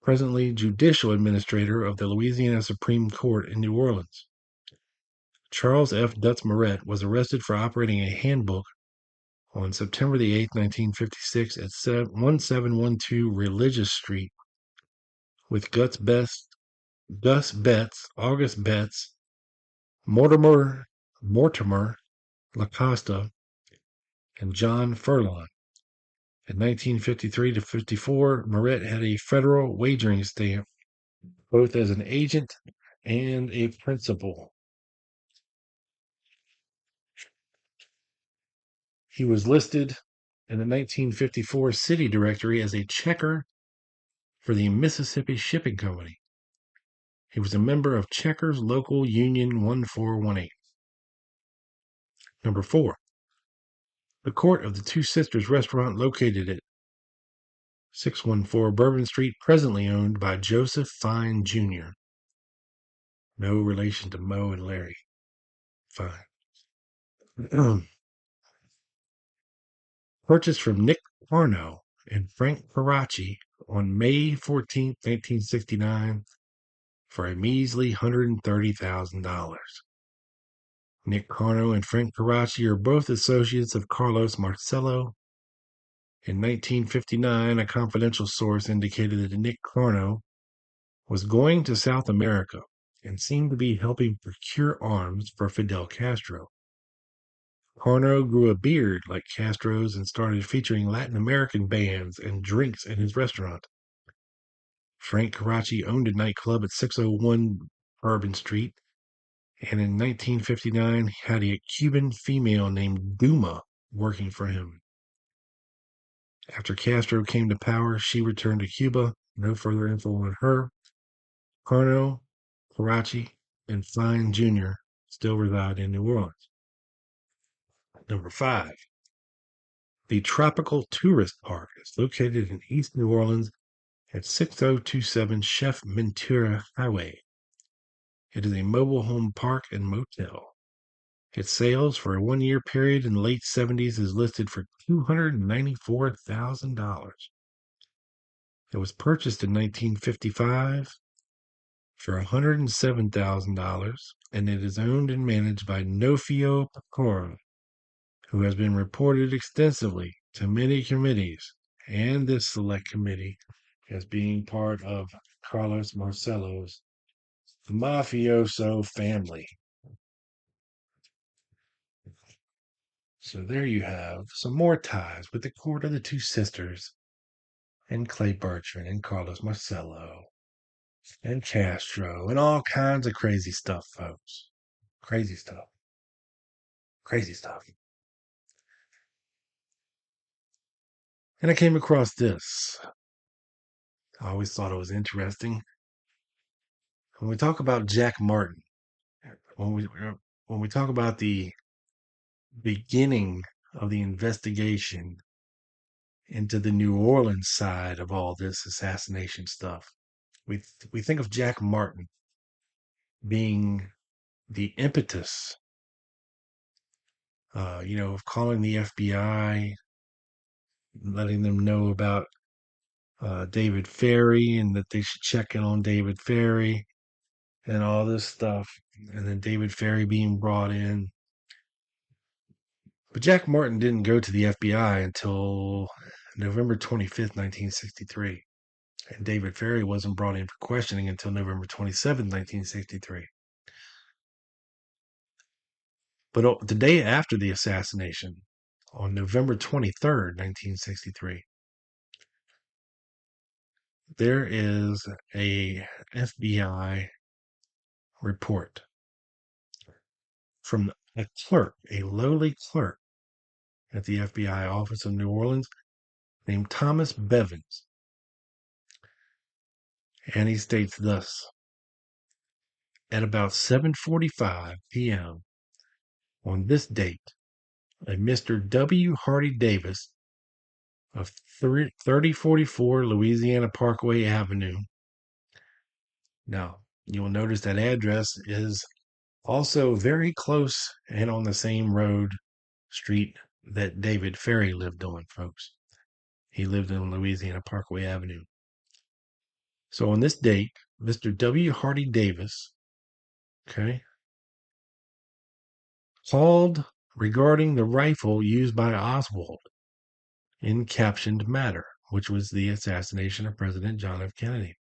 Speaker 4: presently judicial administrator of the Louisiana Supreme Court in New Orleans. Charles F. Dutz Moret was arrested for operating a handbook on September the 8th, 1956 at 1712 Religious Street with Gus Betts, August Betts, Mortimer Lacosta, and John Furlong. In 1953 to 54, Moret had a federal wagering stamp, both as an agent and a principal. He was listed in the 1954 city directory as a checker for the Mississippi Shipping Company. He was a member of Checkers Local Union 1418. Number 4. The Court of the Two Sisters restaurant located at 614 Bourbon Street, presently owned by Joseph Fine Jr. No relation to Mo and Larry Fine. Purchased from Nick Carno and Frank Caracci on May 14, 1969 for a measly $130,000. Nick Carno and Frank Caracci are both associates of Carlos Marcello. In 1959, a confidential source indicated that Nick Carno was going to South America and seemed to be helping procure arms for Fidel Castro. Carno grew a beard like Castro's and started featuring Latin American bands and drinks in his restaurant. Frank Caracci owned a nightclub at 601 Bourbon Street, and in 1959 had a Cuban female named Duma working for him. After Castro came to power, she returned to Cuba. No further info on her. Carno, Caracci, and Fine Jr. still reside in New Orleans. Number 5. The Tropical Tourist Park is located in East New Orleans at 6027 Chef Ventura Highway. It is a mobile home park and motel. Its sales for a 1-year period in the late 70s is listed for $294,000. It was purchased in 1955 for $107,000, and it is owned and managed by Nofio Pecora, who has been reported extensively to many committees and this select committee as being part of Carlos Marcello's mafioso family. So there you have some more ties with the court of the two sisters and Clay Bertrand and Carlos Marcello and Castro and all kinds of crazy stuff, folks. Crazy stuff. Crazy stuff. And I came across this. I always thought it was interesting. When we talk about Jack Martin, when we talk about the beginning of the investigation into the New Orleans side of all this assassination stuff, we think of Jack Martin being the impetus, of calling the FBI, letting them know about David Ferry and that they should check in on David Ferry and all this stuff, and then David Ferry being brought in. But Jack Martin didn't go to the FBI until November 25th, 1963. And David Ferry wasn't brought in for questioning until November 27th, 1963. But the day after the assassination, on November 23rd, 1963, there is a FBI report from a clerk, a lowly clerk at the FBI office of New Orleans named Thomas Bevins. And he states thus: at about 7:45 p.m. on this date, a Mr. W. Hardy Davis of 3044 Louisiana Parkway Avenue. Now, you'll notice that address is also very close and on the same street that David Ferry lived on, folks. He lived on Louisiana Parkway Avenue. So on this date, Mr. W. Hardy Davis, called regarding the rifle used by Oswald in captioned matter, which was the assassination of President John F. Kennedy.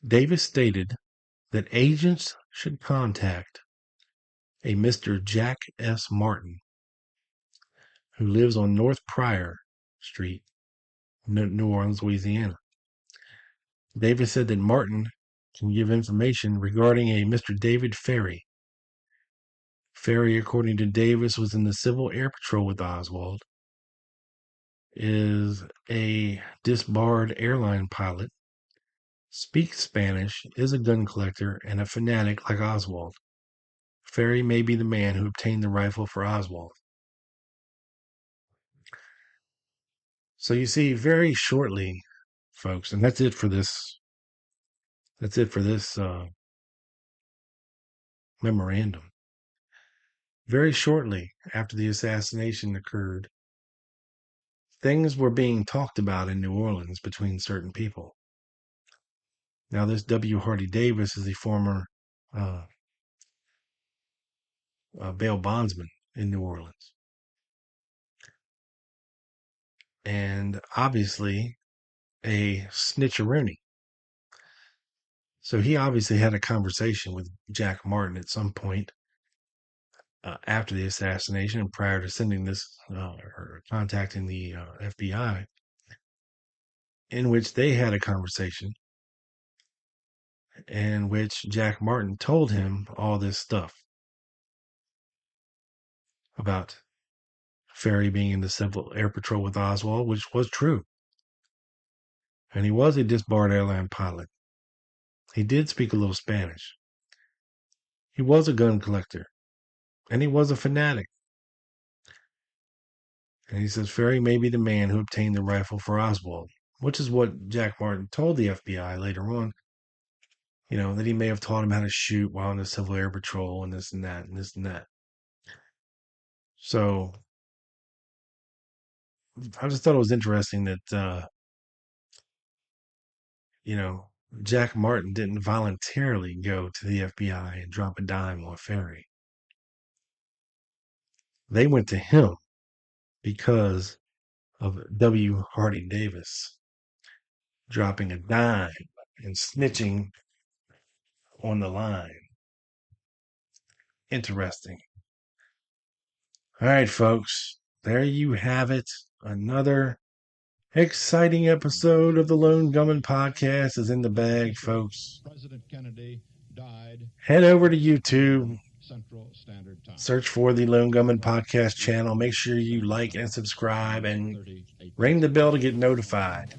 Speaker 4: Davis stated that agents should contact a Mr. Jack S. Martin, who lives on North Pryor Street, New Orleans, Louisiana. Davis said that Martin can give information regarding a Mr. David Ferry. Ferry, according to Davis, was in the Civil Air Patrol with Oswald, is a disbarred airline pilot, speaks Spanish, is a gun collector, and a fanatic like Oswald. Ferry may be the man who obtained the rifle for Oswald. So you see, very shortly, folks, and that's it for this. That's it for this memorandum. Very shortly after the assassination occurred, things were being talked about in New Orleans between certain people. Now, this W. Hardy Davis is a former bail bondsman in New Orleans. And obviously a snitcheroonie. So he obviously had a conversation with Jack Martin at some point after the assassination and prior to sending this or contacting the FBI, in which they had a conversation in which Jack Martin told him all this stuff about Ferry being in the Civil Air Patrol with Oswald, which was true. And he was a disbarred airline pilot. He did speak a little Spanish. He was a gun collector. And he was a fanatic. And he says Ferry may be the man who obtained the rifle for Oswald, which is what Jack Martin told the FBI later on. You know, that he may have taught him how to shoot while in the Civil Air Patrol and this and that and this and that. So I just thought it was interesting that, you know, Jack Martin didn't voluntarily go to the FBI and drop a dime on Ferry. They went to him because of W. Hardy Davis dropping a dime and snitching on the line. Interesting. All right, folks. There you have it. Another exciting episode of the Lone Gunman Podcast is in the bag, folks.
Speaker 7: President Kennedy died.
Speaker 4: Head over to YouTube. Central Standard Time. Search for the Lone Gunman Podcast channel. Make sure you like and subscribe and ring the bell to get notified.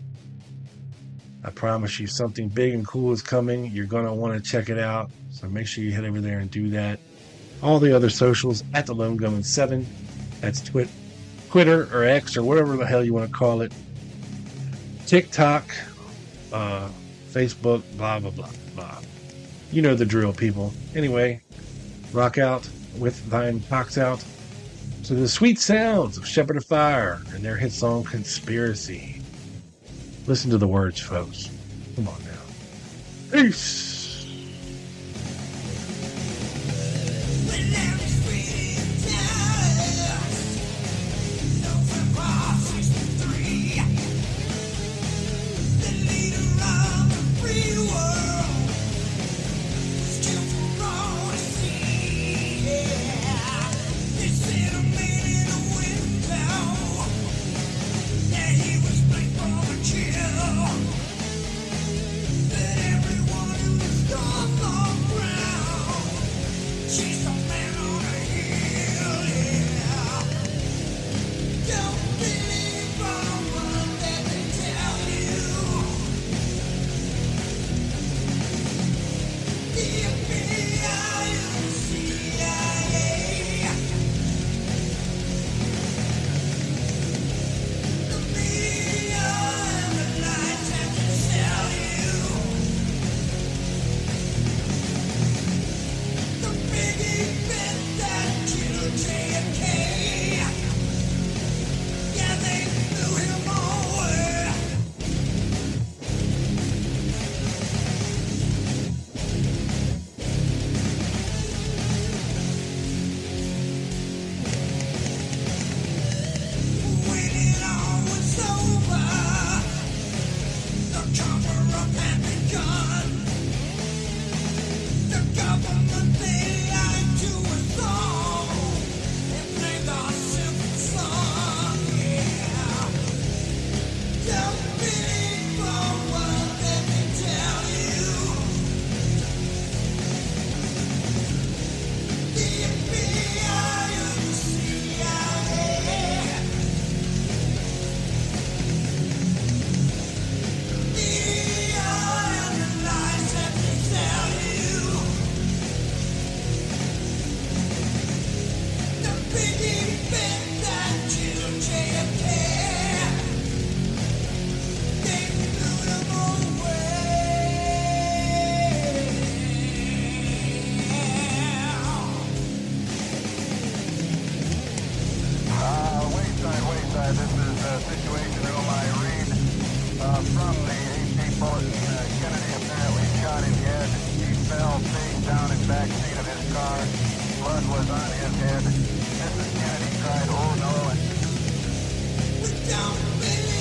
Speaker 4: I promise you something big and cool is coming. You're going to want to check it out. So make sure you head over there and do that. All the other socials at the Lone Gunman 7. That's Twitter or X or whatever the hell you want to call it. TikTok, Facebook, blah, blah, blah, blah. You know the drill, people. Anyway, rock out with thine cocks out to the sweet sounds of Shepherd of Fire and their hit song Conspiracy. Listen to the words, folks. Come on now. Peace.
Speaker 8: Kennedy cried, "Oh no!" And we don't believe.